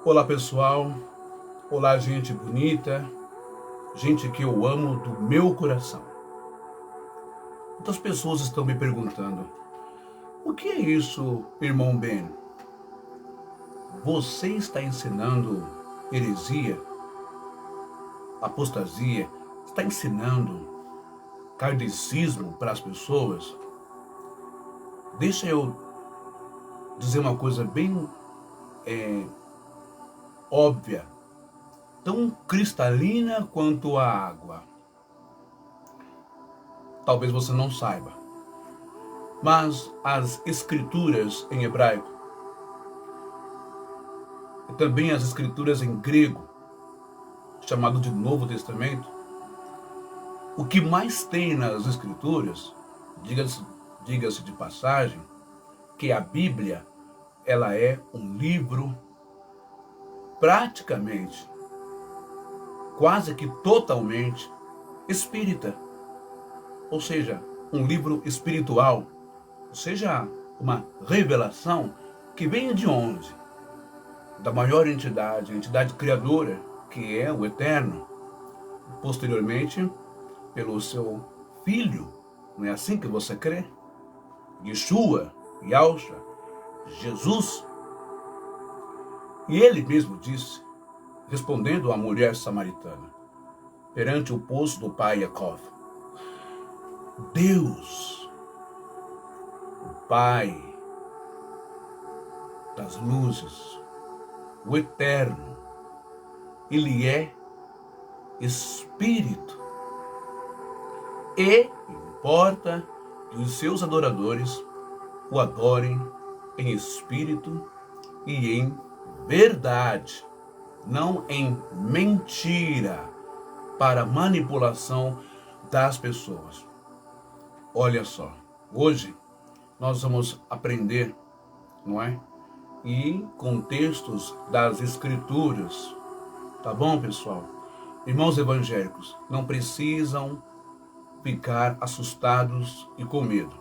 Olá pessoal, olá gente bonita, gente que eu amo do meu coração. Muitas pessoas estão me perguntando, o que é isso, irmão Ben? Você está ensinando heresia, apostasia, está ensinando kardecismo para as pessoas? Deixa eu dizer uma coisa bem óbvia, tão cristalina quanto a água. Talvez você não saiba, mas as escrituras em hebraico e também as escrituras em grego, chamado de Novo Testamento, o que mais tem nas escrituras, diga-se de passagem, que a Bíblia, ela é um livro praticamente, quase que totalmente espírita, ou seja, um livro espiritual, ou seja, uma revelação que vem de onde? Da maior entidade, a entidade criadora, que é o Eterno, posteriormente pelo seu Filho, não é assim que você crê? Yeshua, Yahshua, Jesus. E ele mesmo disse, respondendo à mulher samaritana, perante o poço do pai Yaakov, Deus, o Pai das luzes, o Eterno, ele é Espírito. E importa que os seus adoradores o adorem em espírito e em verdade, não em mentira, para manipulação das pessoas. Olha só, hoje nós vamos aprender, não é? E com textos das escrituras, tá bom, pessoal? Irmãos evangélicos, não precisam ficar assustados e com medo.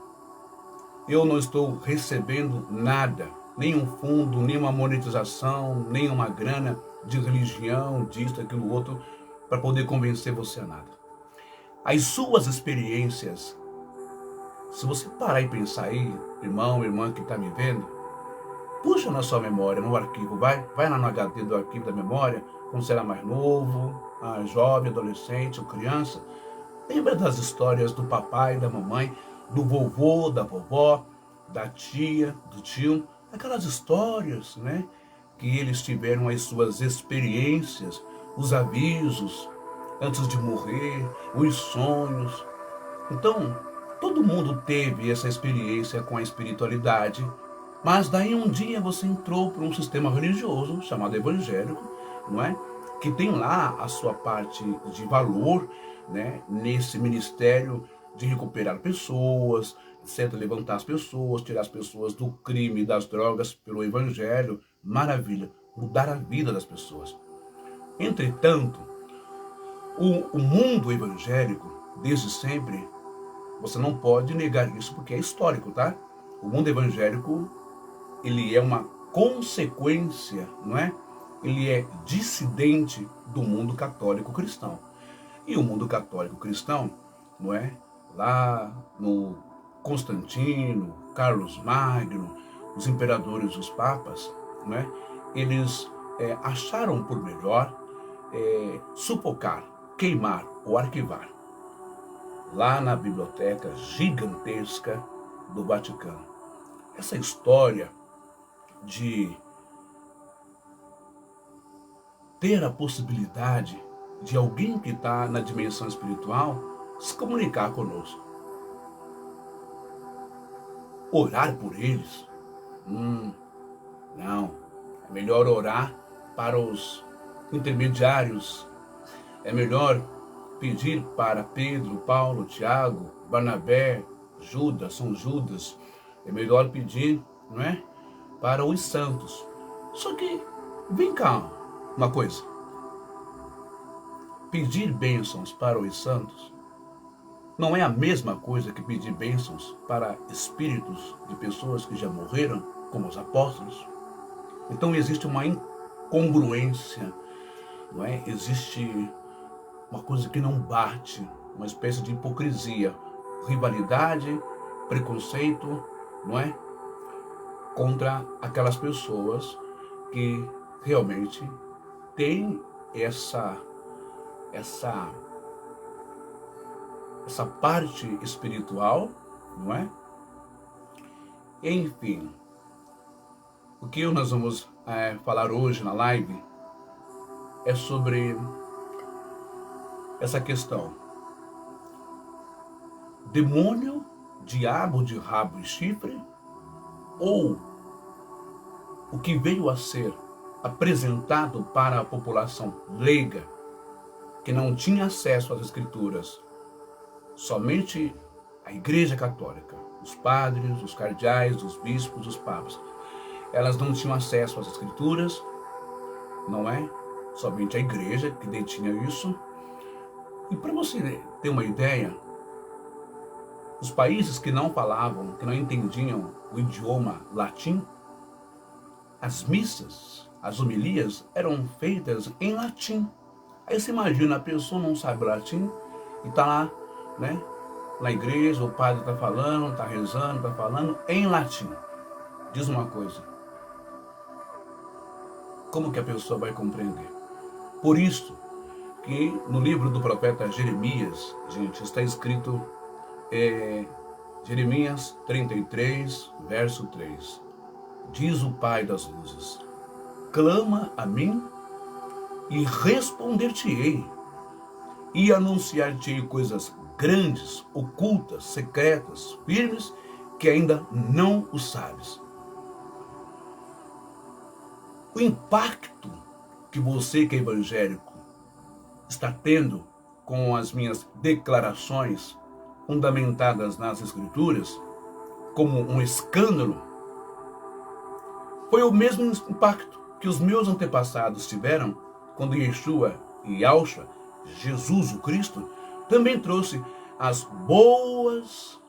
Eu não estou recebendo nada, nenhum fundo, nenhuma monetização, nenhuma grana de religião, disso, aquilo, outro, para poder convencer você a nada. As suas experiências, se você parar e pensar aí, irmão, irmã que está me vendo, puxa na sua memória, no arquivo, vai lá no HD do arquivo da memória, quando você era mais novo, jovem, adolescente ou criança, lembra das histórias do papai, da mamãe, do vovô, da vovó, da tia, do tio, aquelas histórias, né? Que eles tiveram as suas experiências, os avisos antes de morrer, os sonhos. Então, todo mundo teve essa experiência com a espiritualidade, mas daí um dia você entrou para um sistema religioso chamado evangélico, não é? Que tem lá a sua parte de valor, né? Nesse ministério de recuperar pessoas, etc., levantar as pessoas, tirar as pessoas do crime e das drogas pelo evangelho. Maravilha, mudar a vida das pessoas. Entretanto, o mundo evangélico, desde sempre, você não pode negar isso porque é histórico, tá? O mundo evangélico, ele é uma consequência, não é? Ele é dissidente do mundo católico cristão. E o mundo católico cristão, não é? Lá no Constantino, Carlos Magno, os imperadores, os papas, não é? Eles acharam por melhor sufocar, queimar ou arquivar lá na biblioteca gigantesca do Vaticano. Essa história de ter a possibilidade de alguém que está na dimensão espiritual se comunicar conosco. Orar por eles? Não. É melhor orar para os intermediários. É melhor pedir para Pedro, Paulo, Tiago, Barnabé, Judas, São Judas. É melhor pedir, não é? Para os santos. Só que, vem cá, uma coisa. Pedir bênçãos para os santos não é a mesma coisa que pedir bênçãos para espíritos de pessoas que já morreram, como os apóstolos. Então existe uma congruência, não é? Existe uma coisa que não bate, uma espécie de hipocrisia, rivalidade, preconceito, não é? Contra aquelas pessoas que realmente têm essa parte espiritual, não é? Enfim, o que nós vamos falar hoje na live é sobre essa questão. Demônio, diabo de rabo e chifre, ou o que veio a ser apresentado para a população leiga, que não tinha acesso às escrituras, somente a Igreja Católica, os padres, os cardeais, os bispos, os papas, elas não tinham acesso às escrituras, não é? Somente a Igreja que detinha isso. E para você ter uma ideia, os países que não falavam, que não entendiam o idioma latim, as missas, as homilias eram feitas em latim. Aí você imagina, a pessoa não sabe latim e está lá, né, na igreja, o padre está falando, está rezando, está falando em latim. Diz uma coisa, como que a pessoa vai compreender? Por isso que no livro do profeta Jeremias, gente, está escrito Jeremias 33, verso 3. Diz o Pai das luzes, clama a mim e responder-te-ei, e anunciar-te-ei coisas grandes, ocultas, secretas, firmes, que ainda não o sabes. O impacto que você, que é evangélico, está tendo com as minhas declarações fundamentadas nas Escrituras, como um escândalo, foi o mesmo impacto que os meus antepassados tiveram quando Yeshua e Yahushua, Jesus o Cristo, também trouxe as boas,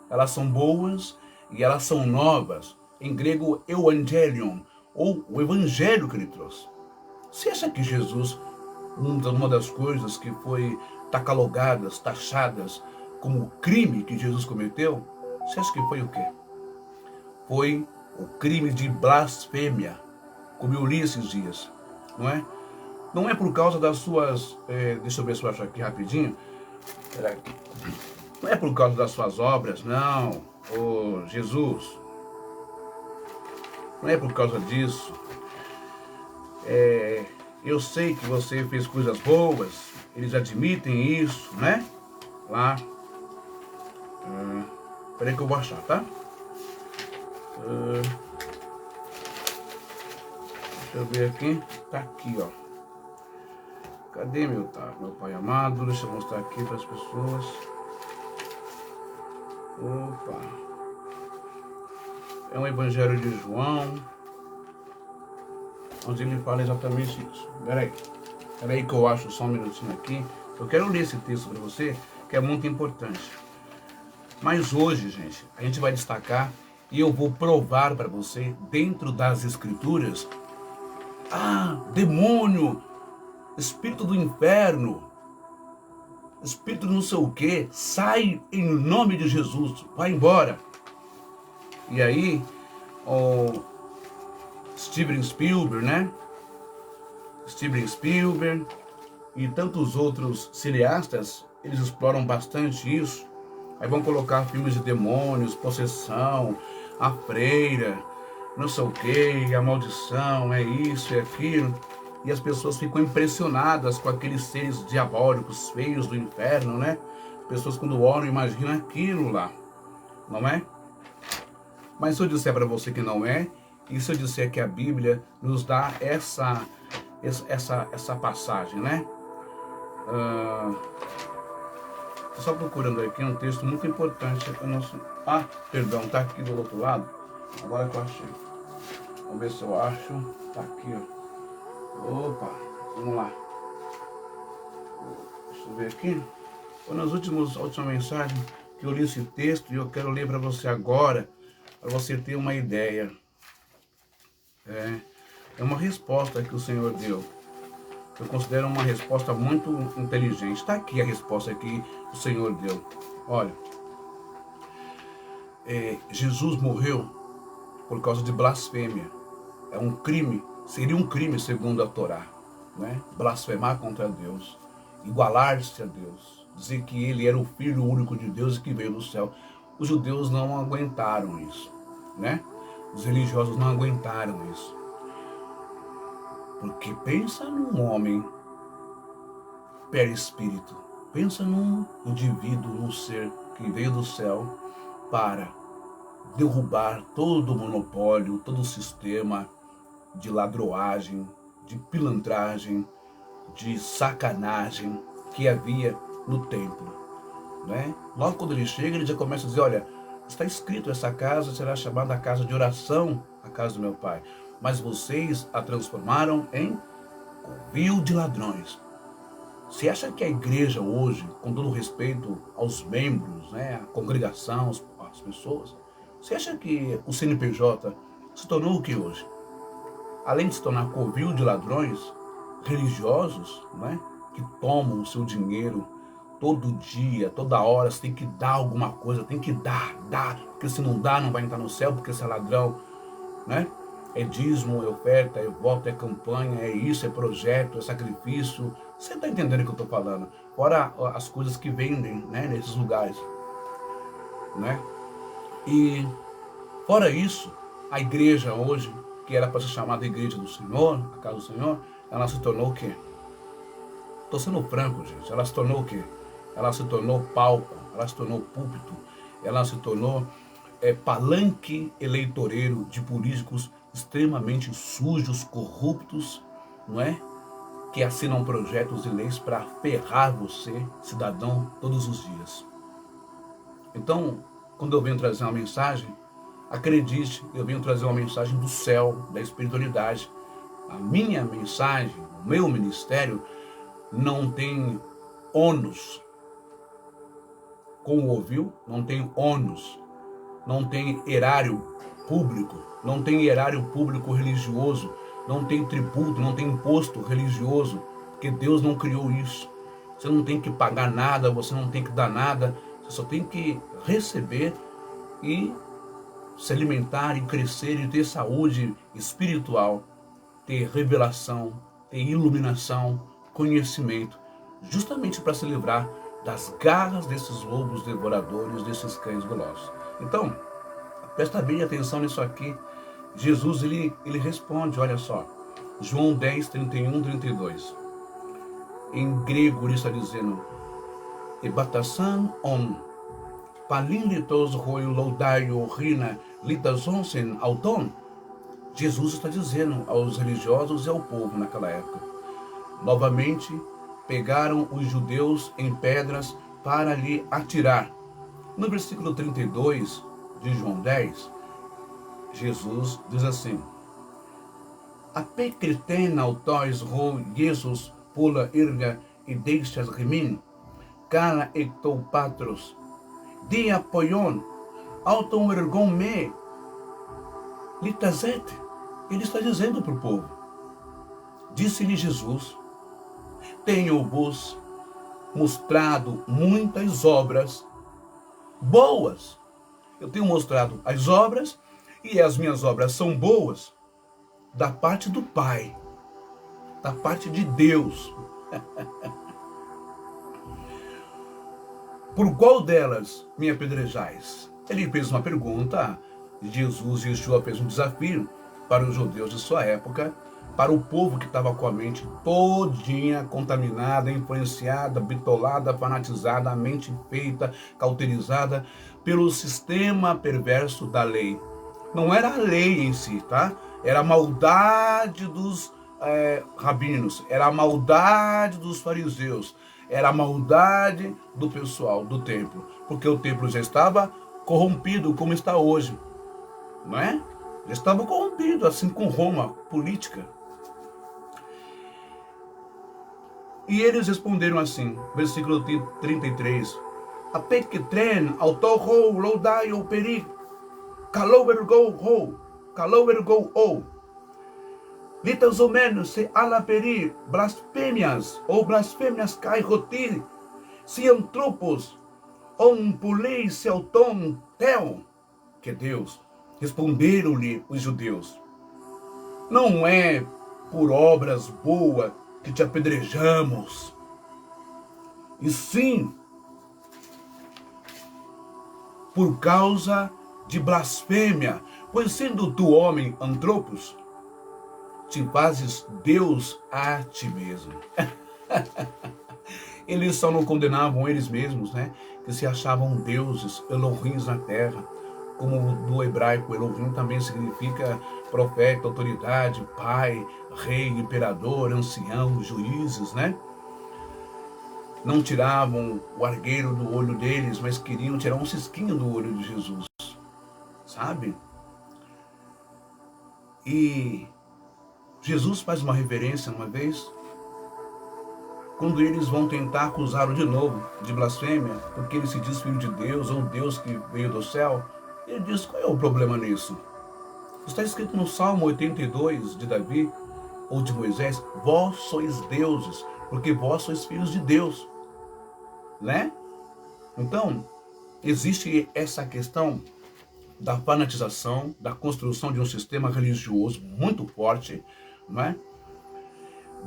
elas são boas e elas são novas, em grego evangelion, ou o evangelho que ele trouxe. Você acha que Jesus, uma das coisas que foi catalogadas, taxadas como crime que Jesus cometeu, você acha que foi o quê? Foi o crime de blasfêmia, como eu li esses dias, não é? Não é por causa das suas, deixa eu ver se eu acho aqui rapidinho, não é por causa das suas obras, não, ô Jesus, não é por causa disso. Eu sei que você fez coisas boas, eles admitem isso, né? Lá, peraí que eu vou achar, tá? Deixa eu ver aqui, tá aqui, ó. Cadê meu pai amado? Deixa eu mostrar aqui para as pessoas. Opa. É um evangelho de João, onde ele fala exatamente isso. Peraí que eu acho só um minutinho aqui. Eu quero ler esse texto para você, que é muito importante. Mas hoje, gente, a gente vai destacar e eu vou provar para você, dentro das Escrituras, demônio, espírito do inferno, espírito não sei o que, sai em nome de Jesus, vai embora. E aí, o Steven Spielberg, né? Steven Spielberg e tantos outros cineastas, eles exploram bastante isso. Aí vão colocar filmes de demônios, possessão, a freira, não sei o que, a maldição, é isso, é aquilo. E as pessoas ficam impressionadas com aqueles seres diabólicos, feios do inferno, né? As pessoas quando olham imaginam aquilo lá, não é? Mas se eu disser para você que não é, e se eu disser que a Bíblia nos dá essa passagem, né? Só procurando aqui um texto muito importante. Perdão, tá aqui do outro lado. Agora que eu achei. Vamos ver se eu acho. Tá aqui, ó. Opa, vamos lá. Deixa eu ver aqui. Foi nas últimas mensagens que eu li esse texto e eu quero ler para você agora, para você ter uma ideia. é uma resposta que o Senhor deu. Eu considero uma resposta muito inteligente. Está aqui a resposta que o Senhor deu. Olha, Jesus morreu por causa de blasfêmia. É um crime, seria um crime segundo a Torá, né? Blasfemar contra Deus, igualar-se a Deus, dizer que ele era o Filho único de Deus e que veio do céu. Os judeus não aguentaram isso, né? Os religiosos não aguentaram isso. Porque pensa num homem perispírito, pensa num indivíduo, num ser que veio do céu para derrubar todo o monopólio, todo o sistema de ladroagem, de pilantragem, de sacanagem que havia no templo, né? Logo quando ele chega, ele já começa a dizer, olha, está escrito, essa casa será chamada a casa de oração, a casa do meu pai, mas vocês a transformaram em covil de ladrões. Você acha que a igreja hoje, com todo respeito aos membros, né, a congregação, as pessoas, você acha que o CNPJ se tornou o que hoje? Além de se tornar covil de ladrões religiosos, né, que tomam o seu dinheiro todo dia, toda hora, você tem que dar alguma coisa, tem que dar, porque se não dá, não vai entrar no céu, porque você é ladrão, né? É dízimo, é oferta, é voto, é campanha, é isso, é projeto, é sacrifício. Você está entendendo o que eu estou falando? Fora as coisas que vendem, né, nesses lugares, né? E fora isso, a igreja hoje, que era para ser chamada igreja do Senhor, a casa do Senhor, ela se tornou o quê? Estou sendo franco, gente. Ela se tornou o quê? Ela se tornou palco, ela se tornou púlpito, ela se tornou palanque eleitoreiro de políticos extremamente sujos, corruptos, não é? Que assinam projetos e leis para ferrar você, cidadão, todos os dias. Então, quando eu venho trazer uma mensagem, acredite, eu venho trazer uma mensagem do céu, da espiritualidade. A minha mensagem, o meu ministério, não tem ônus com o ouviu, não tem ônus, não tem erário público, não tem erário público religioso, não tem tributo, não tem imposto religioso, porque Deus não criou isso. Você não tem que pagar nada, você não tem que dar nada, você só tem que receber e se alimentar e crescer e ter saúde espiritual, ter revelação, ter iluminação, conhecimento, justamente para se livrar das garras desses lobos devoradores, desses cães velozes. Então, presta bem atenção nisso aqui. Jesus, ele responde, olha só, João 10, 31, 32. Em grego ele está dizendo, Ebatasan on, palinlitos roi loudaio rina litazonsen auton. Jesus está dizendo aos religiosos e ao povo naquela época. Novamente, pegaram os judeus em pedras para lhe atirar. No versículo 32 de João 10, Jesus diz assim, Apekriten autos ro Jesus pula irga e deixas remin, cara ectou patros, dia poion, auton ergon me, litazet. Ele está dizendo para o povo, disse-lhe Jesus, tenho-vos mostrado muitas obras boas. Eu tenho mostrado as obras e as minhas obras são boas da parte do Pai, da parte de Deus. Por qual delas me apedrejais? Ele fez uma pergunta, Yeshua fez um desafio para os judeus de sua época, para o povo que estava com a mente todinha contaminada, influenciada, bitolada, fanatizada, a mente feita, cauterizada pelo sistema perverso da lei. Não era a lei em si, tá? Era a maldade dos rabinos, era a maldade dos fariseus, era a maldade do pessoal do templo, porque o templo já estava corrompido como está hoje, não é? Já estava corrompido, assim com Roma, política. E eles responderam assim, versículo 33, Apeketren autorro loudai o peri, calovergou ho, calovergou o. Litosomenos se alaperi, blasfêmias, ou blasfêmias kai roti, ciantropos, pulei celton tel, que Deus. Responderam-lhe os judeus: não é por obras boas que te apedrejamos, e sim por causa de blasfêmia, pois sendo tu homem antropos, te fazes Deus a ti mesmo. Eles só não condenavam eles mesmos, né? Que se achavam deuses, Elohims na terra. Como do hebraico, Elohim também significa profeta, autoridade, pai, rei, imperador, ancião, juízes, né? Não tiravam o argueiro do olho deles, mas queriam tirar um cisquinho do olho de Jesus, sabe? E Jesus faz uma reverência uma vez, quando eles vão tentar acusá-lo de novo de blasfêmia, porque ele se diz filho de Deus, ou Deus que veio do céu. Ele diz: qual é o problema nisso? Está escrito no Salmo 82 de Davi, ou de Moisés: vós sois deuses, porque vós sois filhos de Deus, né? Então, existe essa questão da fanatização, da construção de um sistema religioso muito forte, não é?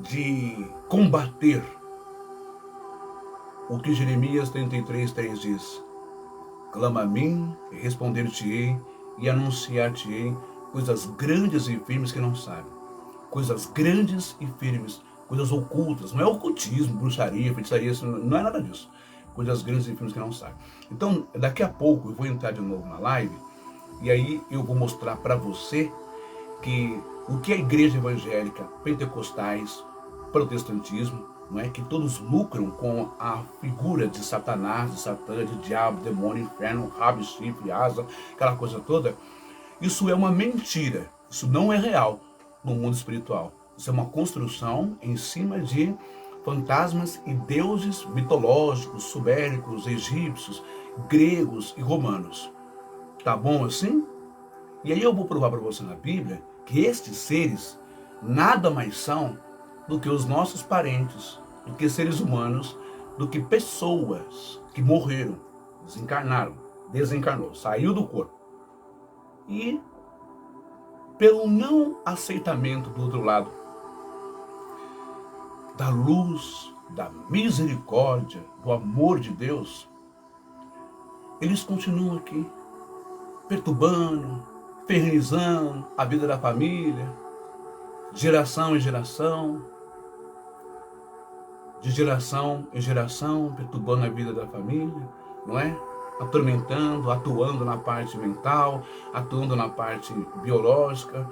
De combater o que Jeremias 33:3 diz: clama a mim, e responder-te-ei, e anunciar-te-ei coisas grandes e firmes que não sabe. Coisas grandes e firmes, coisas ocultas. Não é ocultismo, bruxaria, feitiçaria, não é nada disso. Coisas grandes e firmes que não sabe. Então, daqui a pouco eu vou entrar de novo na live, e aí eu vou mostrar para você que o que a igreja evangélica, pentecostais, protestantismo, não é, que todos lucram com a figura de Satanás, de Satã, de diabo, demônio, inferno, rabo, chifre, asa, aquela coisa toda. Isso é uma mentira. Isso não é real no mundo espiritual. Isso é uma construção em cima de fantasmas e deuses mitológicos, suméricos, egípcios, gregos e romanos. Tá bom assim? E aí eu vou provar para você na Bíblia que estes seres nada mais são do que os nossos parentes, do que seres humanos, do que pessoas que morreram, desencarnaram, desencarnou, saiu do corpo. E pelo não aceitamento do outro lado, da luz, da misericórdia, do amor de Deus, eles continuam aqui, perturbando, infernizando a vida da família, geração em geração, de geração em geração, perturbando a vida da família, não é? Atormentando, atuando na parte mental, atuando na parte biológica,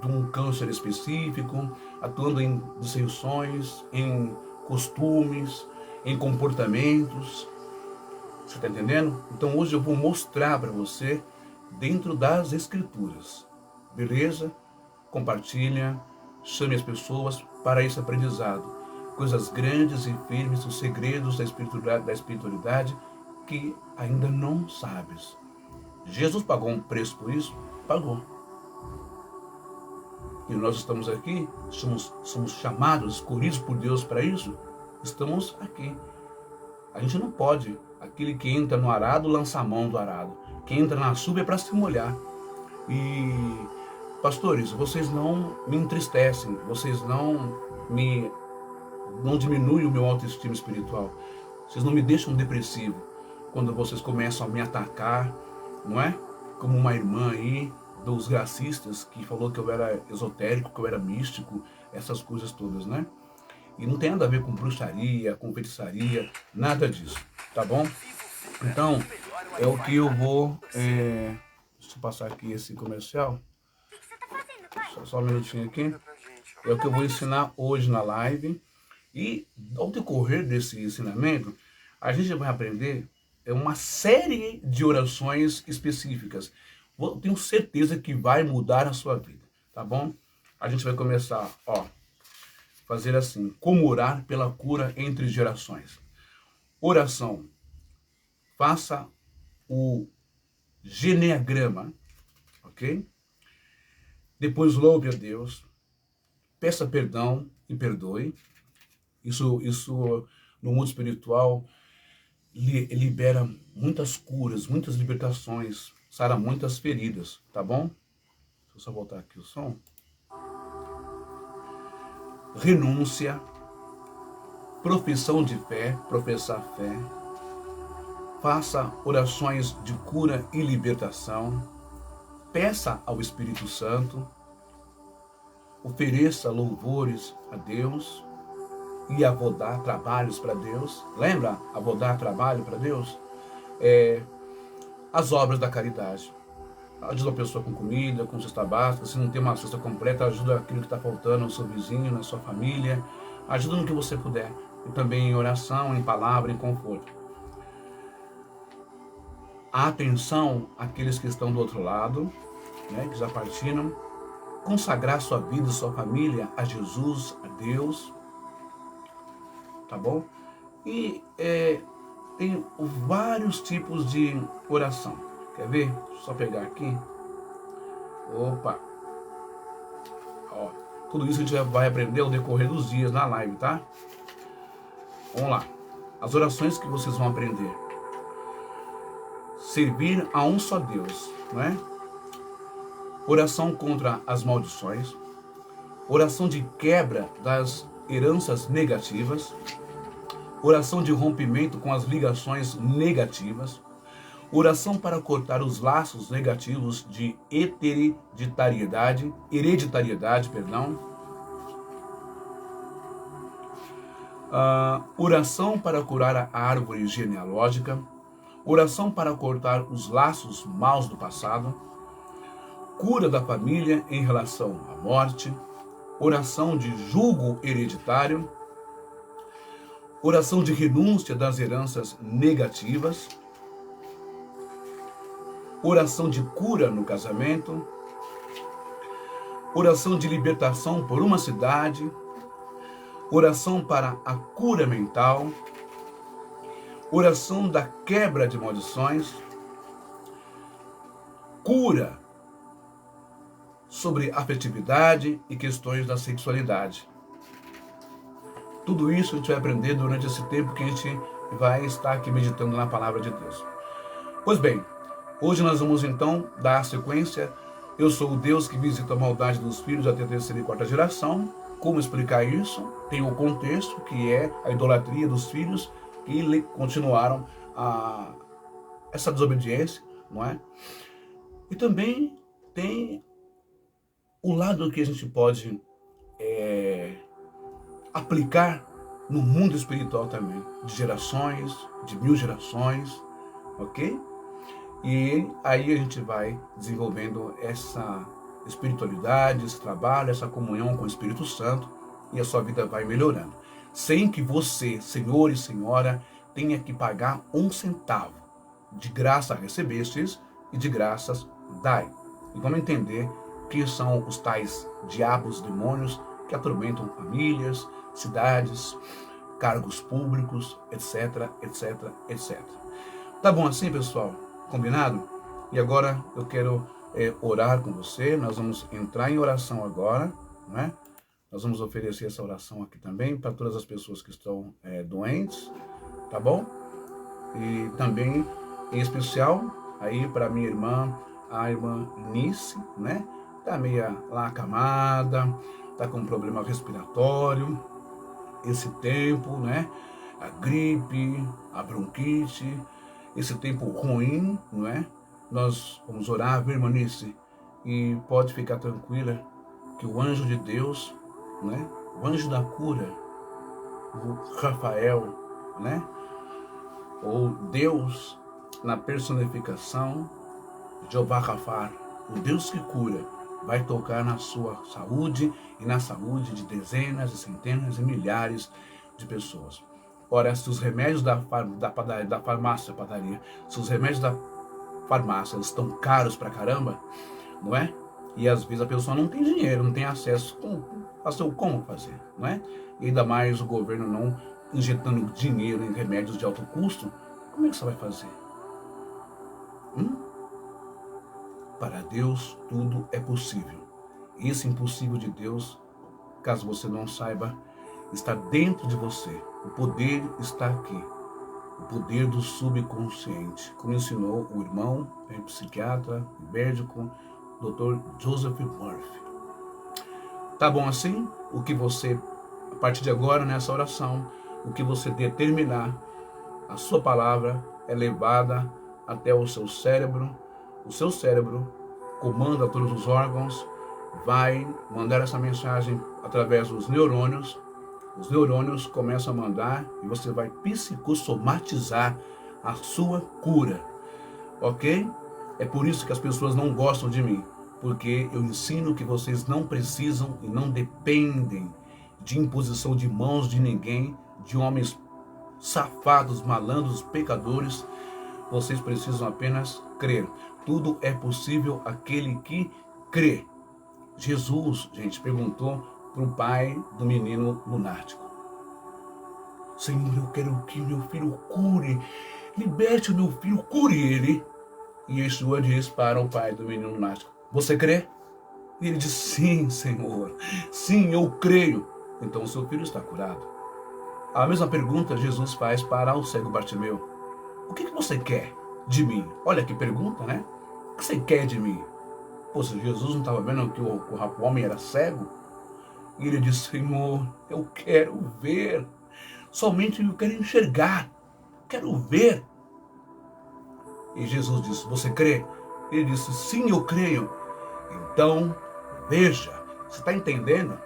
de um câncer específico, atuando em dissensões, em costumes, em comportamentos. Você está entendendo? Então hoje eu vou mostrar para você dentro das escrituras. Beleza? Compartilha, chame as pessoas para esse aprendizado. Coisas grandes e firmes, os segredos da espiritualidade que ainda não sabes. Jesus pagou um preço por isso? Pagou. E nós estamos aqui, somos chamados, escolhidos por Deus para isso, estamos aqui. A gente não pode, aquele que entra no arado, lança a mão do arado. Quem entra na chuva é para se molhar. E, pastores, vocês não me entristecem, vocês não diminuem o meu autoestima espiritual. Vocês não me deixam depressivo quando vocês começam a me atacar, não é? Como uma irmã aí, dos gracistas, que falou que eu era esotérico, que eu era místico, essas coisas todas, né? E não tem nada a ver com bruxaria, com feitiçaria, nada disso, tá bom? Então, é o que eu vou... Deixa eu passar aqui esse comercial. Só um minutinho aqui. É o que eu vou ensinar hoje na live. E ao decorrer desse ensinamento, a gente vai aprender uma série de orações específicas. Tenho certeza que vai mudar a sua vida, tá bom? A gente vai começar, fazer assim: como orar pela cura entre gerações. Oração. Faça o geneagrama, ok? Depois louve a Deus. peça perdão e perdoe. Isso no mundo espiritual libera muitas curas, muitas libertações, sara muitas feridas, tá bom? Deixa eu só voltar aqui o som. Renúncia, profissão de fé, professar fé. Faça orações de cura e libertação. Peça ao Espírito Santo. Ofereça louvores a Deus. E a vou dar trabalhos para Deus. Lembra? A vou dar trabalho para Deus? As obras da caridade. Ajuda a pessoa com comida, com cesta básica. Se não tem uma cesta completa, ajuda aquilo que está faltando no seu vizinho, na sua família. Ajuda no que você puder. E também em oração, em palavra, em conforto. A atenção àqueles que estão do outro lado, né, que já partiram. Consagrar sua vida e sua família a Jesus, a Deus. Tá bom? E tem vários tipos de oração. Quer ver? Deixa eu só pegar aqui. Opa! Ó, tudo isso a gente vai aprender ao decorrer dos dias na live, tá? Vamos lá. As orações que vocês vão aprender. Servir a um só Deus, não é? Oração contra as maldições. Oração de quebra das heranças negativas. Oração de rompimento com as ligações negativas. Oração para cortar os laços negativos de hereditariedade, oração para curar a árvore genealógica. Oração para cortar os laços maus do passado. Cura da família em relação à morte. Oração de julgo hereditário. Oração de renúncia das heranças negativas. Oração de cura no casamento. Oração de libertação por uma cidade. Oração para a cura mental. Oração da quebra de maldições. Cura sobre afetividade e questões da sexualidade. Tudo isso a gente vai aprender durante esse tempo que a gente vai estar aqui meditando na palavra de Deus. Pois bem, hoje nós vamos então dar a sequência. Eu sou o Deus que visita a maldade dos filhos até a terceira e quarta geração. Como explicar isso? Tem o contexto, que é a idolatria dos filhos que continuaram essa desobediência, não é? E também tem o lado que a gente pode aplicar no mundo espiritual também, de gerações, de 1000 gerações, ok? E aí a gente vai desenvolvendo essa espiritualidade, esse trabalho, essa comunhão com o Espírito Santo, e a sua vida vai melhorando. Sem que você, senhor e senhora, tenha que pagar 1 centavo. De graça recebestes e de graças dai. E vamos entender que são os tais diabos, demônios, que atormentam famílias, cidades, cargos públicos, etc, etc, etc. Tá bom assim, pessoal? Combinado? E agora eu quero orar com você. Nós vamos entrar em oração agora, né? Nós vamos oferecer essa oração aqui também para todas as pessoas que estão doentes, tá bom? E também, em especial, aí para minha irmã, a irmã Nice, né? Tá meio lá acamada, tá com um problema respiratório, esse tempo, né? A gripe, a bronquite, esse tempo ruim, não é? Nós vamos orar, viu, irmã Nice? E pode ficar tranquila que o anjo de Deus, né? O anjo da cura, o Rafael, né? Ou Deus na personificação, Jeová Rafa, o Deus que cura, vai tocar na sua saúde e na saúde de dezenas, de centenas e milhares de pessoas. Ora, se os remédios da padaria, se os remédios da farmácia estão caros pra caramba, não é? E às vezes a pessoa não tem dinheiro, não tem acesso, como fazer, não é? E ainda mais o governo não injetando dinheiro em remédios de alto custo, como é que você vai fazer? Para Deus tudo é possível. Esse impossível de Deus caso você não saiba, está dentro de você. O poder está aqui. O poder do subconsciente. Como ensinou o irmão, psiquiatra, médico, Dr. Joseph Murphy. Tá bom assim? O que você, a partir de agora, nessa oração, o que você determinar, a sua palavra é levada até o seu cérebro. O seu cérebro comanda todos os órgãos, vai mandar essa mensagem através dos neurônios. Os neurônios começam a mandar e você vai psicossomatizar a sua cura, ok? É por isso que as pessoas não gostam de mim, porque eu ensino que vocês não precisam e não dependem de imposição de mãos de ninguém, de homens safados, malandros, pecadores. Vocês precisam apenas crer. Tudo é possível aquele que crê. Jesus, gente, perguntou para o pai do menino lunático: Senhor, eu quero que meu filho cure, liberte o meu filho, cure ele. E Yeshua diz para o pai do menino lunático: você crê? E ele diz: sim, Senhor, sim, eu creio. Então o seu filho está curado. A mesma pergunta Jesus faz para o cego Bartimeu: o que você quer de mim? Olha que pergunta, né? O que você quer de mim? Poxa, Jesus não estava vendo que o homem era cego? E ele disse: Senhor, eu quero ver. Somente eu quero enxergar. Quero ver. E Jesus disse: você crê? Ele disse: sim, eu creio. Então, veja, você está entendendo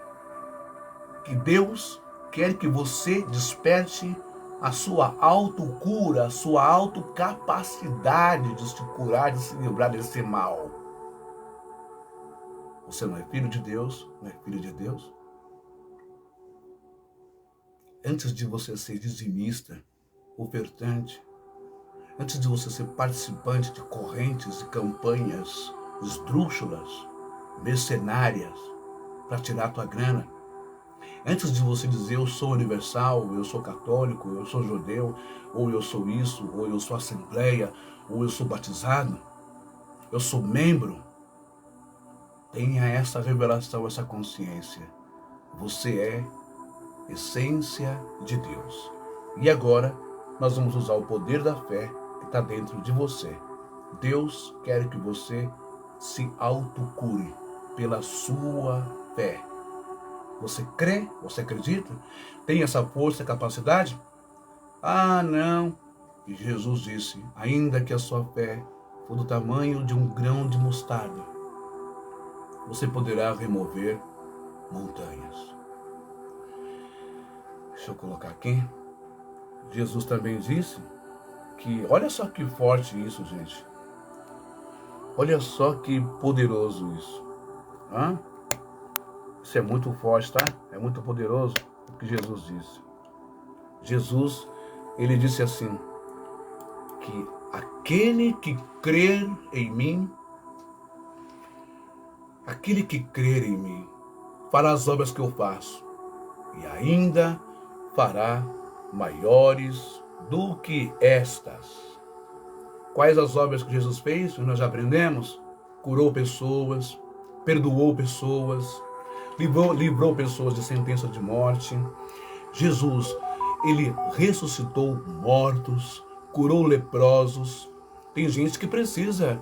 que Deus quer que você desperte a sua autocura, a sua autocapacidade de se curar, de se livrar desse mal. Você não é filho de Deus, não é filho de Deus? Antes de você ser dizimista, ofertante, antes de você ser participante de correntes e campanhas esdrúxulas, mercenárias, para tirar a tua grana, antes de você dizer eu sou universal, eu sou católico, eu sou judeu, ou eu sou isso, ou eu sou assembleia, ou eu sou batizado, eu sou membro, tenha essa revelação, essa consciência. Você é essência de Deus. E agora nós vamos usar o poder da fé que está dentro de você. Deus quer que você se autocure pela sua fé. Você crê? Você acredita? Tem essa força e capacidade? Ah, não. E Jesus disse: ainda que a sua fé for do tamanho de um grão de mostarda, você poderá remover montanhas. Deixa eu colocar aqui. Jesus também disse que, olha só que forte isso, gente. Olha só que poderoso isso. Hã? Isso é muito forte, tá? É muito poderoso o que Jesus disse. Jesus, ele disse assim, que aquele que crer em mim, aquele que crer em mim, fará as obras que eu faço, e ainda fará maiores do que estas. Quais as obras que Jesus fez? Nós já aprendemos. Curou pessoas, perdoou pessoas, livrou pessoas de sentença de morte. Jesus, ele ressuscitou mortos, curou leprosos. Tem gente que precisa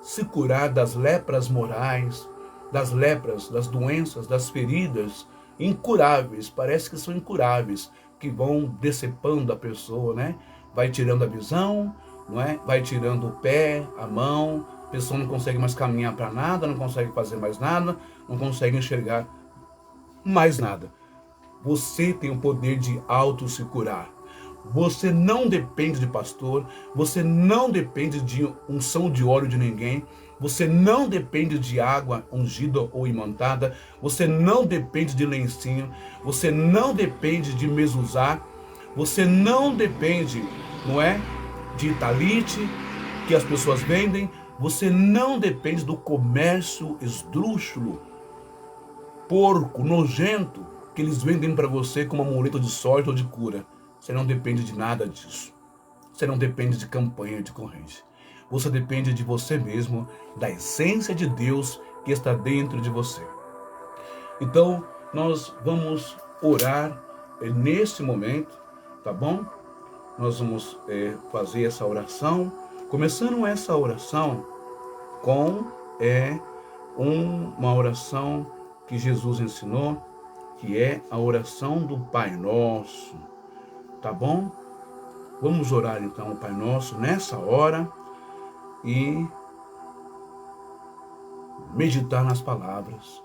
se curar das lepras morais, das lepras, das doenças, das feridas incuráveis, parece que são incuráveis, que vão decepando a pessoa, né? Vai tirando a visão, não é? Vai tirando o pé, a mão, a pessoa não consegue mais caminhar para nada, não consegue fazer mais nada, não consegue enxergar mais nada. Você tem o poder de auto se curar. Você não depende de pastor, você não depende de unção de óleo de ninguém, você não depende de água ungida ou imantada, você não depende de lencinho, você não depende de mezuzá, você não depende, não é, de talite que as pessoas vendem, você não depende do comércio esdrúxulo, porco, nojento, que eles vendem para você como amuleto de sorte ou de cura. Você não depende de nada disso. Você não depende de campanha, de corrente. Você depende de você mesmo, da essência de Deus que está dentro de você. Então, nós vamos orar neste momento, tá bom? Nós vamos fazer essa oração, começando essa oração com uma oração que Jesus ensinou, que é a oração do Pai Nosso, tá bom? Vamos orar então o Pai Nosso nessa hora e meditar nas palavras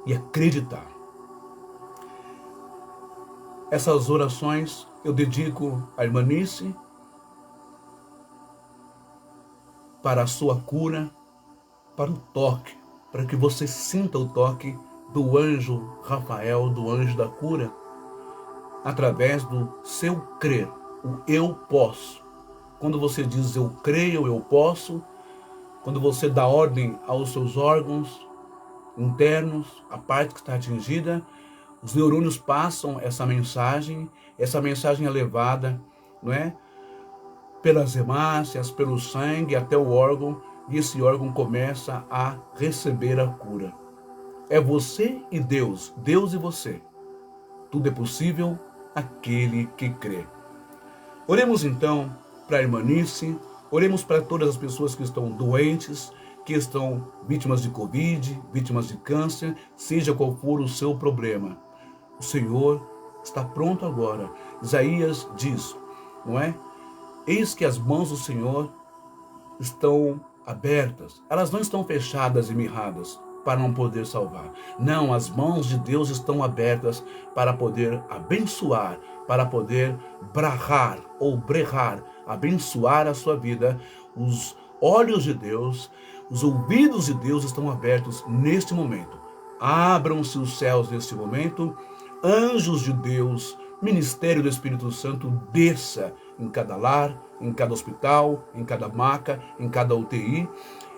e acreditar. Essas orações eu dedico à irmã Nice para a sua cura, para o toque, para que você sinta o toque do anjo Rafael, do anjo da cura, através do seu crer, o eu posso. Quando você diz eu creio, eu posso, quando você dá ordem aos seus órgãos internos, a parte que está atingida, os neurônios passam essa mensagem é levada, não é? Pelas hemácias, pelo sangue até o órgão, e esse órgão começa a receber a cura. É você e Deus, Deus e você. Tudo é possível aquele que crê. Oremos então para a irmã Nice, oremos para todas as pessoas que estão doentes, que estão vítimas de Covid, vítimas de câncer, seja qual for o seu problema. O Senhor está pronto agora. Isaías diz, não é? Eis que as mãos do Senhor estão abertas. Elas não estão fechadas e mirradas para não poder salvar. Não, as mãos de Deus estão abertas para poder abençoar, para poder brahar ou berrar, abençoar a sua vida. Os olhos de Deus, os ouvidos de Deus estão abertos neste momento. Abram-se os céus neste momento. Anjos de Deus, ministério do Espírito Santo, desça em cada lar, em cada hospital, em cada maca, em cada UTI,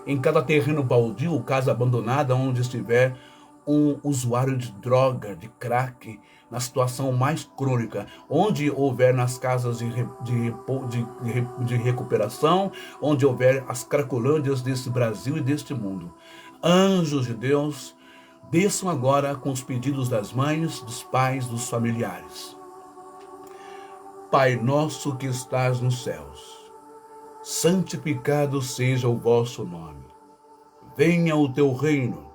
em cada terreno baldio, casa abandonada, onde estiver um usuário de droga, de crack, na situação mais crônica, onde houver nas casas de recuperação, onde houver as cracolândias desse Brasil e deste mundo. Anjos de Deus, desçam agora com os pedidos das mães, dos pais, dos familiares. Pai nosso que estás nos céus, santificado seja o vosso nome. Venha o teu reino,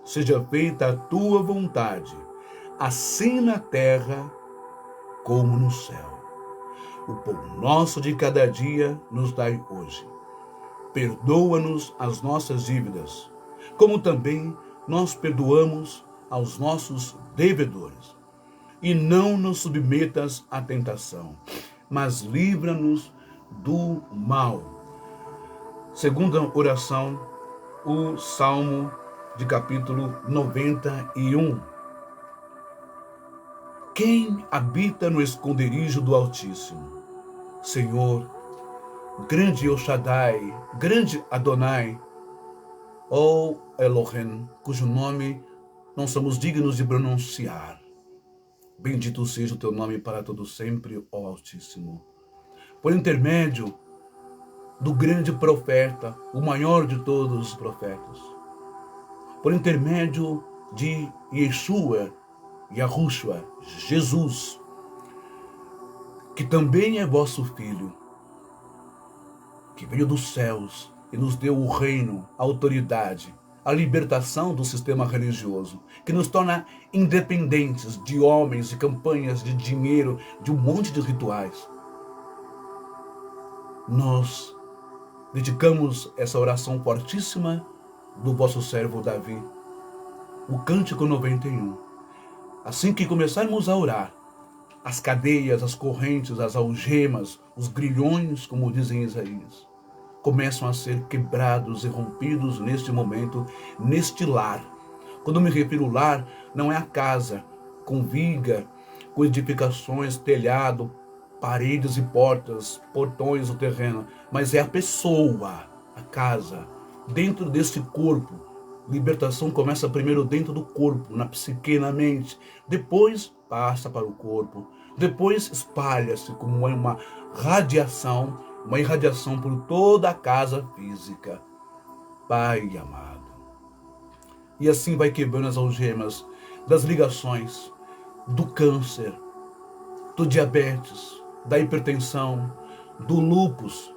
seja feita a tua vontade, assim na terra como no céu. O pão nosso de cada dia nos dai hoje. Perdoa-nos as nossas dívidas, como também nós perdoamos aos nossos devedores. E não nos submetas à tentação, mas livra-nos do mal. Segunda oração, o Salmo de capítulo 91. Quem habita no esconderijo do Altíssimo? Senhor, grande El Shaddai, grande Adonai, ó Elohim, cujo nome não somos dignos de pronunciar. Bendito seja o teu nome para todo sempre, ó Altíssimo. Por intermédio do grande profeta, o maior de todos os profetas. Por intermédio de Yeshua, Yahushua, Jesus, que também é vosso Filho, que veio dos céus e nos deu o reino, a autoridade, a libertação do sistema religioso, que nos torna independentes de homens, de campanhas, de dinheiro, de um monte de rituais. Nós dedicamos essa oração fortíssima do vosso servo Davi, o Cântico 91. Assim que começarmos a orar, as cadeias, as correntes, as algemas, os grilhões, como dizem Isaías, começam a ser quebrados e rompidos neste momento, neste lar. Quando me refiro ao lar, não é a casa com viga, com edificações, telhado, paredes e portas, portões do terreno, mas é a pessoa, a casa, dentro desse corpo. Libertação começa primeiro dentro do corpo, na psique, na mente, depois passa para o corpo, depois espalha-se como uma radiação, uma irradiação por toda a casa física. Pai amado. E assim vai quebrando as algemas das ligações, do câncer, do diabetes, da hipertensão, do lúpus,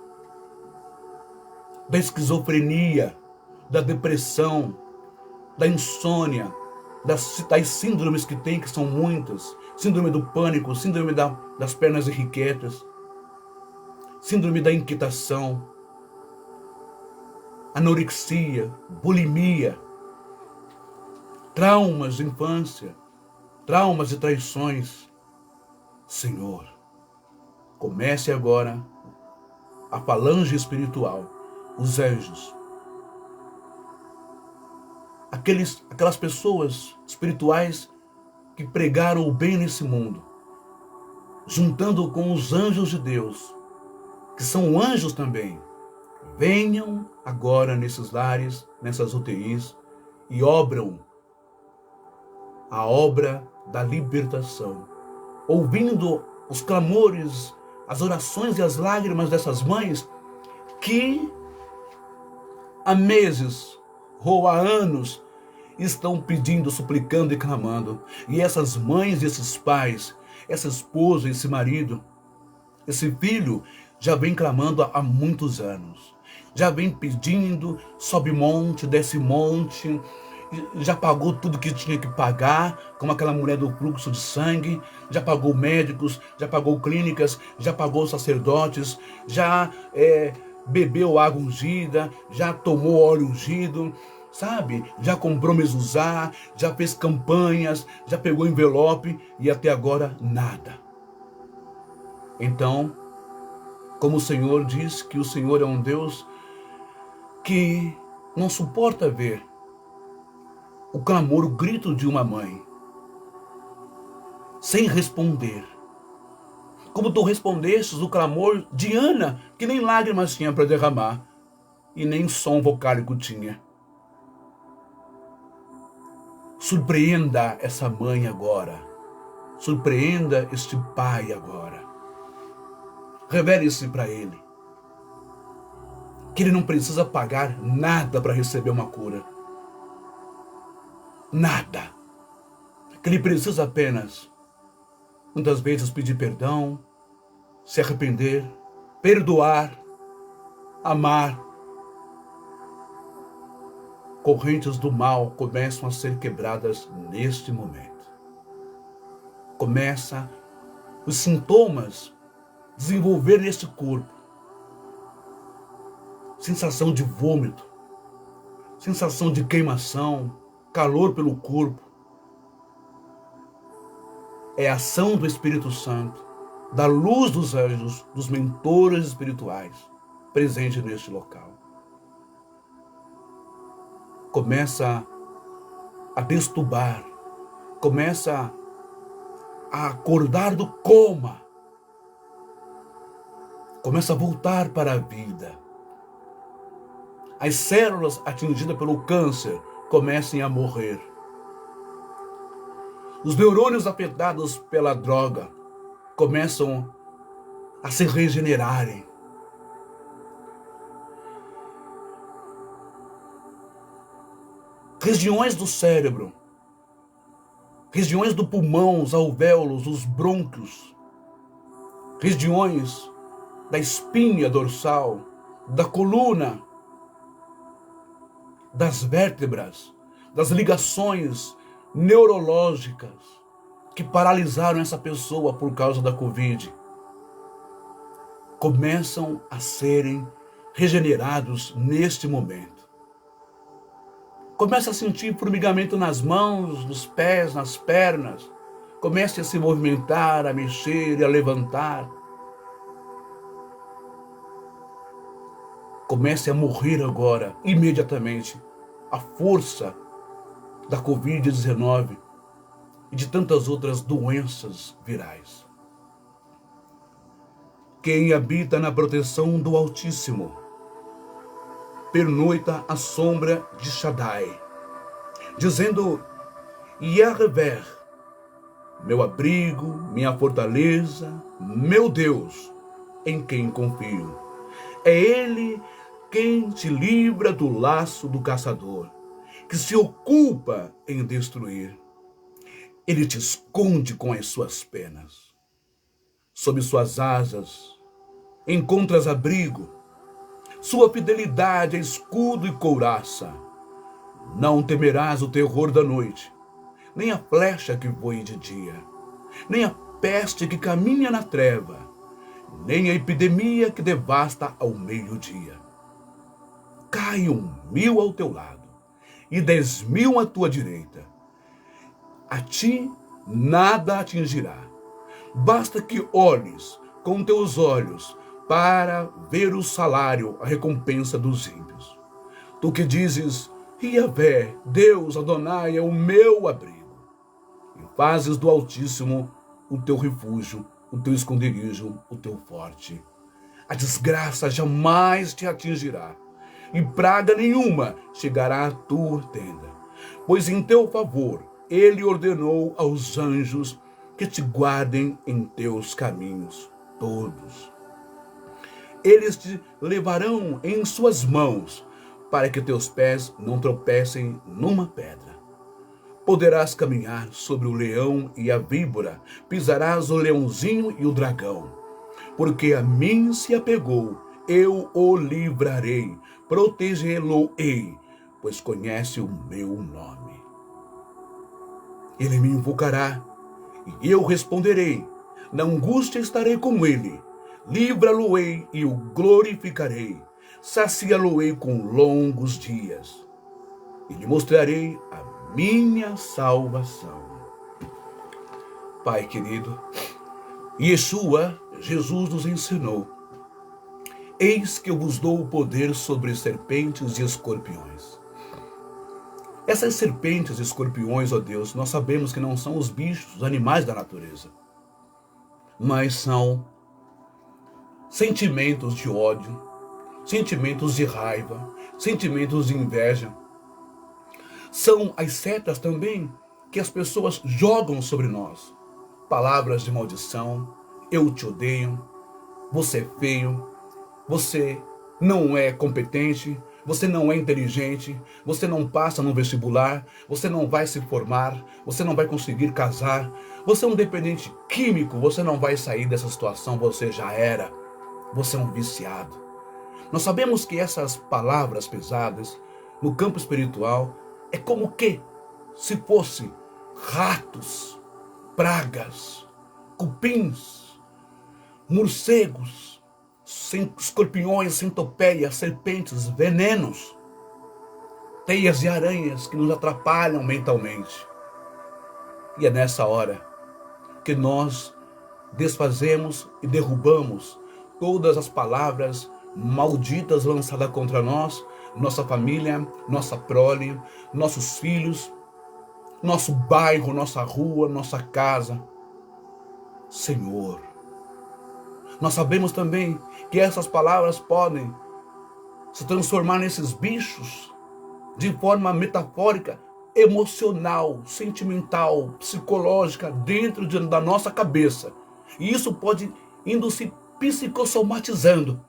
da esquizofrenia, da depressão, da insônia, das síndromes que tem, que são muitas, síndrome do pânico, síndrome das pernas irrequietas, síndrome da inquietação, anorexia, bulimia, traumas de infância, traumas de traições. Senhor, comece agora a falange espiritual, os anjos, aquelas pessoas espirituais que pregaram o bem nesse mundo, juntando com os anjos de Deus, que são anjos também, venham agora nesses lares, nessas UTIs, e obram a obra da libertação, ouvindo os clamores, as orações e as lágrimas dessas mães que há meses ou há anos estão pedindo, suplicando e clamando. E essas mães e esses pais, essa esposa, esse marido, esse filho, já vem clamando há muitos anos. Já vem pedindo, sobe monte, desce monte, já pagou tudo que tinha que pagar, como aquela mulher do fluxo de sangue, já pagou médicos, já pagou clínicas, já pagou sacerdotes, já bebeu água ungida, já tomou óleo ungido, sabe? Já comprou mezuzá, já fez campanhas, já pegou envelope e até agora nada. Então, como o Senhor diz que o Senhor é um Deus que não suporta ver o clamor, o grito de uma mãe sem responder. Como tu respondestes o clamor de Ana, que nem lágrimas tinha para derramar e nem som vocálico tinha. Surpreenda essa mãe agora. Surpreenda este pai agora. Revele-se para ele que ele não precisa pagar nada para receber uma cura. Nada. Que ele precisa apenas, muitas vezes, pedir perdão, se arrepender, perdoar, amar. Correntes do mal começam a ser quebradas neste momento. Começa os sintomas desenvolver neste corpo. Sensação de vômito, sensação de queimação, calor pelo corpo. É a ação do Espírito Santo, da luz dos anjos, dos mentores espirituais, presente neste local. Começa a destubar, começa a acordar do coma, começa a voltar para a vida. As células atingidas pelo câncer comecem a morrer. Os neurônios afetados pela droga começam a se regenerarem. Regiões do cérebro, regiões do pulmão, os alvéolos, os brônquios, regiões da espinha dorsal, da coluna, das vértebras, das ligações neurológicas que paralisaram essa pessoa por causa da Covid, começam a serem regenerados neste momento. Começa a sentir formigamento nas mãos, nos pés, nas pernas. Comece a se movimentar, a mexer e a levantar. Comece a morrer agora, imediatamente, a força da Covid-19 e de tantas outras doenças virais. Quem habita na proteção do Altíssimo pernoita à sombra de Shaddai, dizendo: Yahvé, meu abrigo, minha fortaleza, meu Deus, em quem confio. É Ele quem te livra do laço do caçador, que se ocupa em destruir. Ele te esconde com as suas penas. Sob suas asas encontras abrigo. Sua fidelidade é escudo e couraça. Não temerás o terror da noite, nem a flecha que voe de dia, nem a peste que caminha na treva, nem a epidemia que devasta ao meio-dia. Caiam 1000 ao teu lado e 10.000 à tua direita. A ti nada atingirá. Basta que olhes com teus olhos para ver o salário, a recompensa dos ímpios. Tu que dizes, Yahvé, Deus, Adonai, é o meu abrigo. E fazes do Altíssimo o teu refúgio, o teu esconderijo, o teu forte. A desgraça jamais te atingirá, e praga nenhuma chegará à tua tenda. Pois em teu favor ele ordenou aos anjos que te guardem em teus caminhos todos. Eles te levarão em suas mãos, para que teus pés não tropecem numa pedra. Poderás caminhar sobre o leão e a víbora, pisarás o leãozinho e o dragão. Porque a mim se apegou, eu o livrarei, protegê-lo-ei, pois conhece o meu nome. Ele me invocará, e eu responderei. Na angústia estarei com ele. Livra-lo-ei e o glorificarei. Sacia-lo-ei com longos dias. E lhe mostrarei a minha salvação. Pai querido, Yeshua, Jesus nos ensinou. Eis que eu vos dou o poder sobre serpentes e escorpiões. Essas serpentes e escorpiões, ó Deus, nós sabemos que não são os bichos, os animais da natureza, mas são sentimentos de ódio, sentimentos de raiva, sentimentos de inveja. São as setas também que as pessoas jogam sobre nós. Palavras de maldição, eu te odeio, você é feio, você não é competente, você não é inteligente, você não passa no vestibular, você não vai se formar, você não vai conseguir casar, você é um dependente químico, você não vai sair dessa situação, você já era, você é um viciado. Nós sabemos que essas palavras pesadas, no campo espiritual, é como que se fosse ratos, pragas, cupins, morcegos, escorpiões, centopeias, serpentes, venenos, teias de aranhas que nos atrapalham mentalmente. E é nessa hora que nós desfazemos e derrubamos todas as palavras malditas lançadas contra nós, nossa família, nossa prole, nossos filhos, nosso bairro, nossa rua, nossa casa. Senhor, nós sabemos também que essas palavras podem se transformar nesses bichos de forma metafórica, emocional, sentimental, psicológica, dentro da nossa cabeça. E isso pode indo se psicossomatizando,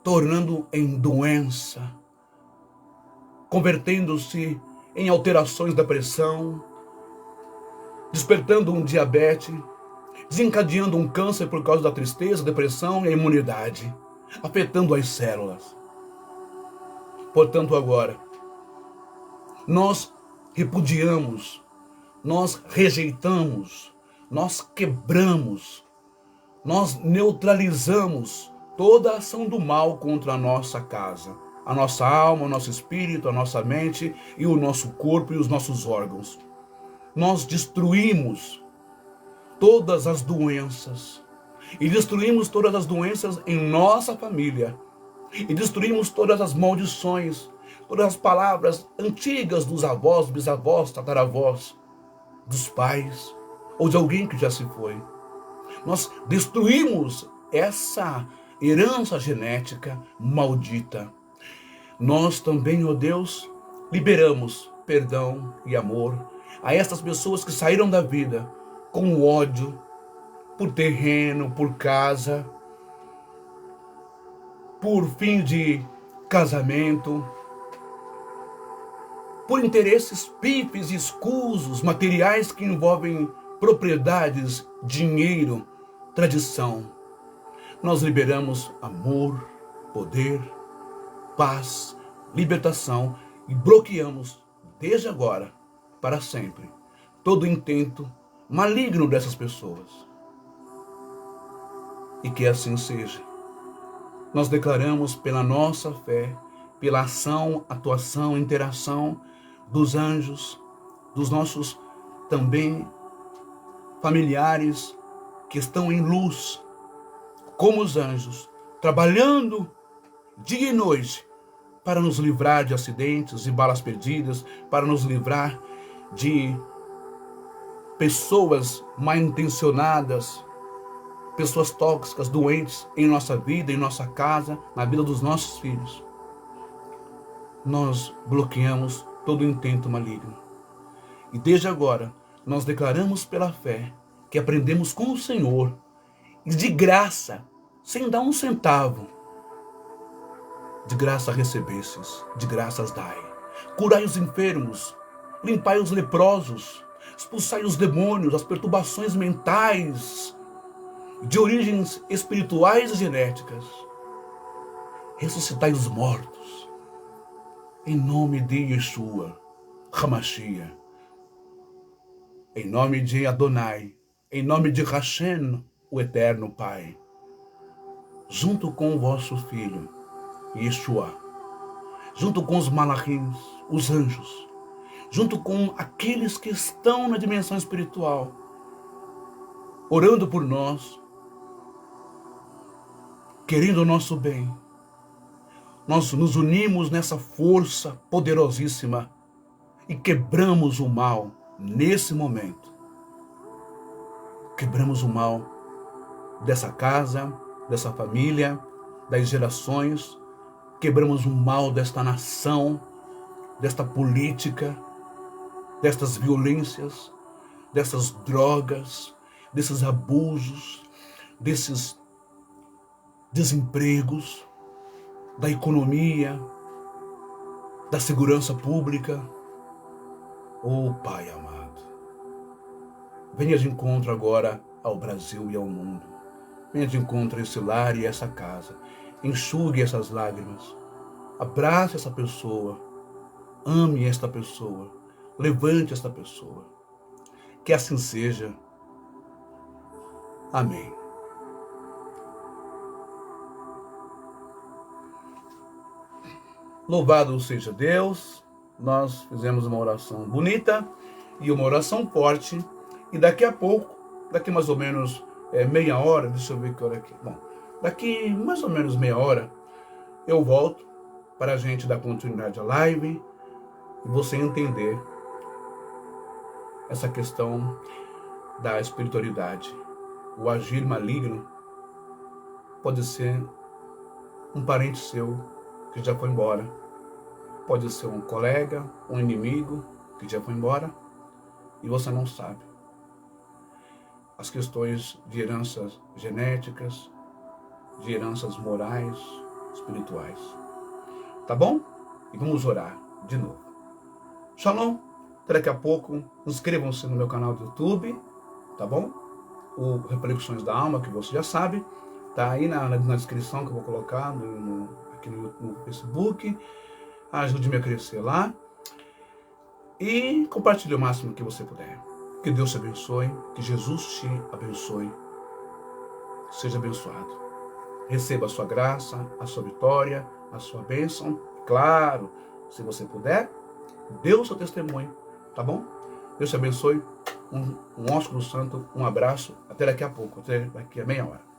tornando em doença, convertendo-se em alterações da pressão, despertando um diabetes, desencadeando um câncer por causa da tristeza, depressão e a imunidade, afetando as células. Portanto, agora, nós repudiamos, nós rejeitamos, nós quebramos, nós neutralizamos toda a ação do mal contra a nossa casa, a nossa alma, o nosso espírito, a nossa mente e o nosso corpo e os nossos órgãos. Nós destruímos todas as doenças, e destruímos todas as doenças em nossa família, e destruímos todas as maldições, todas as palavras antigas dos avós, bisavós, tataravós, dos pais, ou de alguém que já se foi. Nós destruímos essa herança genética maldita. Nós também, ó Deus, liberamos perdão e amor a essas pessoas que saíram da vida com ódio, por terreno, por casa, por fim de casamento, por interesses pífios e escusos, materiais que envolvem propriedades, dinheiro, tradição. Nós liberamos amor, poder, paz, libertação e bloqueamos, desde agora, para sempre, todo intento maligno dessas pessoas. E que assim seja. Nós declaramos pela nossa fé, pela ação, atuação, interação dos anjos, dos nossos também familiares que estão em luz, como os anjos, trabalhando dia e noite para nos livrar de acidentes e balas perdidas, para nos livrar de pessoas mal intencionadas, pessoas tóxicas, doentes em nossa vida, em nossa casa, na vida dos nossos filhos. Nós bloqueamos todo intento maligno. E desde agora, nós declaramos pela fé que aprendemos com o Senhor e de graça, sem dar um centavo, de graça recebesses, de graças dai. Curai os enfermos, limpai os leprosos, expulsai os demônios, as perturbações mentais, de origens espirituais e genéticas. Ressuscitai os mortos, em nome de Yeshua, Hamashia, em nome de Adonai, em nome de Hashem, o Eterno Pai, junto com o vosso Filho, Yeshua, junto com os malachims, os anjos, junto com aqueles que estão na dimensão espiritual, orando por nós, querendo o nosso bem. Nós nos unimos nessa força poderosíssima e quebramos o mal nesse momento. Quebramos o mal dessa casa, dessa família, das gerações. Quebramos o mal desta nação, desta política, destas violências, dessas drogas, desses abusos, desses desempregos, da economia, da segurança pública. Oh, Pai amado, venha de encontro agora ao Brasil e ao mundo. Venha de encontro a esse lar e essa casa. Enxugue essas lágrimas. Abrace essa pessoa. Ame esta pessoa. Levante esta pessoa. Que assim seja. Amém. Louvado seja Deus. Nós fizemos uma oração bonita e uma oração forte. E daqui a pouco, daqui mais ou menos meia hora, deixa eu ver que hora aqui. Bom, daqui mais ou menos meia hora, eu volto para a gente dar continuidade à live e você entender essa questão da espiritualidade. O agir maligno pode ser um parente seu que já foi embora. Pode ser um colega, um inimigo que já foi embora e você não sabe. As questões de heranças genéticas, de heranças morais, espirituais. Tá bom? E vamos orar de novo. Shalom. Até daqui a pouco. Inscrevam-se no meu canal do YouTube. Tá bom? O Reflexões da Alma, que você já sabe. Tá aí na descrição que eu vou colocar aqui no Facebook. Ajude-me a crescer lá. E compartilhe o máximo que você puder. Que Deus te abençoe. Que Jesus te abençoe. Seja abençoado. Receba a sua graça, a sua vitória, a sua bênção. Claro, se você puder, dê o seu testemunho. Tá bom? Deus te abençoe. Um ósculo santo. Um abraço. Até daqui a pouco. Até daqui a meia hora.